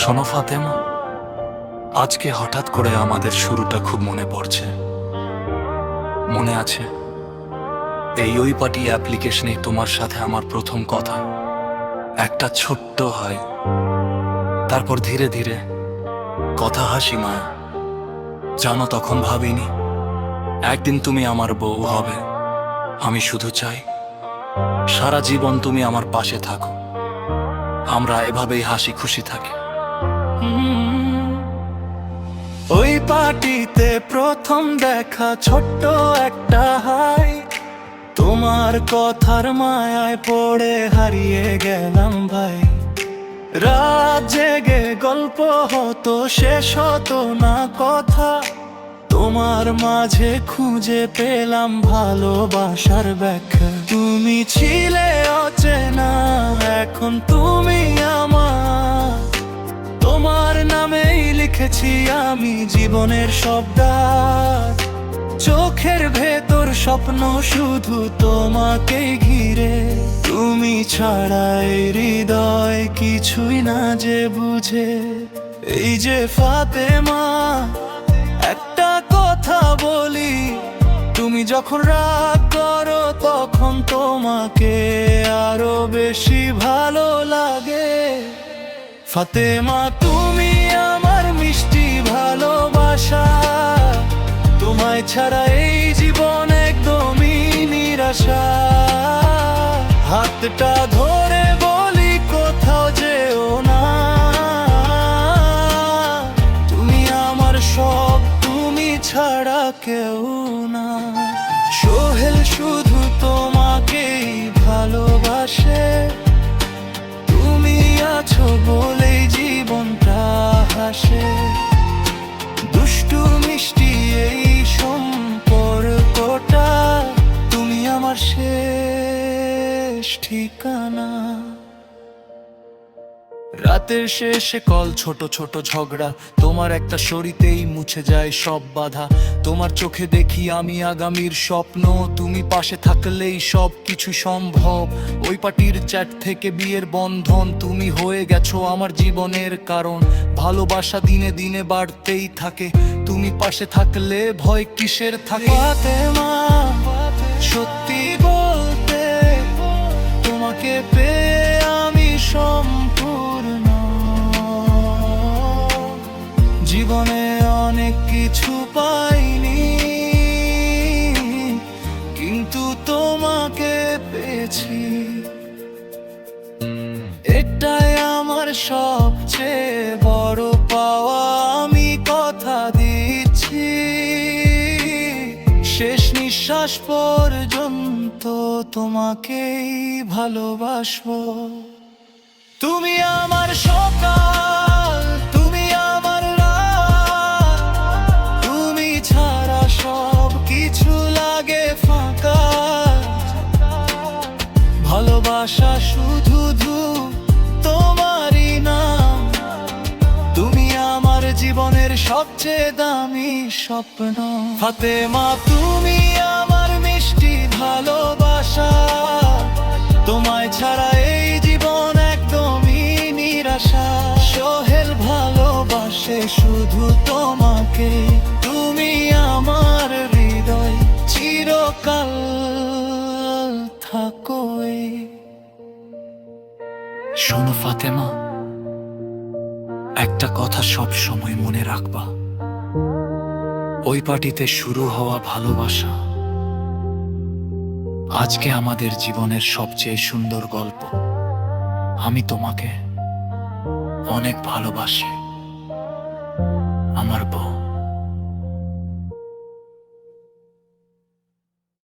শোনো ফাতেমা, আজকে হঠাৎ করে আমাদের শুরুটা খুব মনে পড়ছে। মনে আছে ওই পার্টি অ্যাপ্লিকেশনে তোমার সাথে আমার প্রথম কথা? একটা ছোট্ট হয়, তারপর ধীরে ধীরে কথা, হাসি, মায়া। জানো, তখন ভাবিনি একদিন তুমি আমার বউ হবে। আমি শুধু চাই সারা জীবন তুমি আমার পাশে থাকো, আমরা এভাবেই হাসি খুশি থাকি। ওই পার্টিতে প্রথম দেখা, ছোট্ট একটা হাই, তোমার কথার মায়ায় পড়ে হারিয়ে গেলাম ভাই। রাত জেগে গল্প হতো, শেষ হতো না কথা, তোমার মাঝে খুঁজে পেলাম ভালোবাসার ব্যাখ্যা। তুমি ছিলে অচেনা, এখন তুমি আমার। তোমার নামেই লিখেছি আমি জীবনের শব্দ, চোখের ভেতর স্বপ্ন শুধু তোমাকেই ঘিরে। তুমি ছাড়া এই হৃদয় কিছুই না যে বুঝে। এই যে ফাতেমা, একটা কথা বলি, তুমি যখন রাগ করো তখন তোমাকে আরো বেশি ভালো লাগে। ফাতেমা, তুমি আমার মিষ্টি ভালোবাসা, তোমায় ছাড়া এই জীবন একদমই নিরাশা। হাতটা ধরে বলি কোথাও যেও না, তুমি আমার সব, তুমি ছাড়া কেউ না। সোহেল শুধু তোমাকেই ভালোবাসে, তুমি আছো বলেই জীবনটা হাসে। দুষ্টু মিষ্টি এই সম্পর্কটা, তুমি আমার শেষ ঠিকানা। রাতের শেষে কল, ছোট ছোট ঝগড়া, তোমার একটা সরিতেই মুছে যায় সব বাধা। তোমার চোখে দেখি আমি আগামীর স্বপ্ন, তুমি পাশে থাকলেই সব কিছু সম্ভব। ওই পার্টির চ্যাট থেকে বিয়ের বন্ধন, তুমি হয়ে গেছো আমার জীবনের কারণ। ভালোবাসা দিনে দিনে বাড়তেই থাকে, তুমি পাশে থাকলে ভয় কিসের থাকে। ফাতেমা, সত্যি বলতে তোমাকে পেয়ে আমি সম্পূর্ণ। জীবনে অনেক কিছু পাইনি, কিন্তু তোমাকে পেয়েছি। এটাই আমার সবচেয়ে বড় পাওয়া, আমি কথা দিচ্ছি শেষ নিঃশ্বাস পর্যন্ত তোমাকেই ভালোবাসবো। তুমি আমার সকাল, তুমি আমার রাত, তুমি ছাড়া সব কিছু লাগে ফাঁকা। ভালোবাসা শুধু তোমারই নাম, তুমি আমার জীবনের সবচেয়ে দামি স্বপ্ন। ফাতেমা, তুমি আমার মিষ্টি ভালোবাসা, তোমায় ছাড়া এই জীবন একদমই নিরাশা। সোহেল ভালোবাসে শুধু তোমাকে, তুমি আমার হৃদয় চিরকাল থাকোই। শোনো ফাতেমা, একটা কথা সব সময় মনে রাখবা, ওই পার্টিতে শুরু হওয়া ভালোবাসা আজকে আমাদের জীবনের সবচেয়ে সুন্দর গল্প। আমি তোমাকে অনেক ভালোবাসি, আমার বউ।